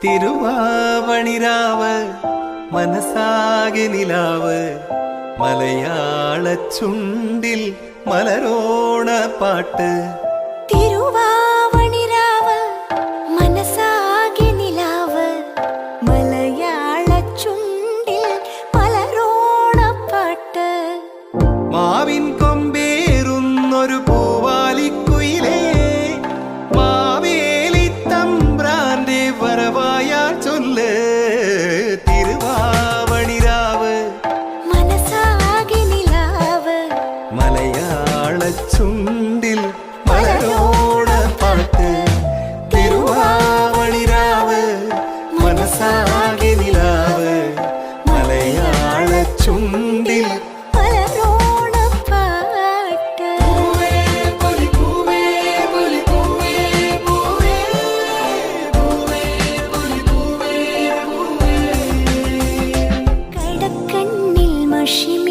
തിരുവാവണിരാവ് മനസാകെ നിലാവ് മലയാള ചുണ്ടിൽ മലരോണ പാട്ട്. തിരുവാവണിരാവ് മനസാകെ നിലാവ് മലയാള ചുണ്ടിൽ മലരോണ പാട്ട്. മാവിൻ കൊമ്പേറുന്നൊരു പൂവാലിക്കുയിലേ മാവേലി തമ്പ്രാന്റെ വരവായാ ചൊല്ല്. തിരുവാവണിരാവ് മനസാകെ നിലാവ് മലയാള ചുണ്ടിൽ മലരോണ പാട്ട്. തിരുവാവണിരാവ് മനസാകെ നിലാവ് മലയാള ചുണ്ടിൽ മലരോണ പാട്ട്. കടക്കണ്ണിൽ മഷിമി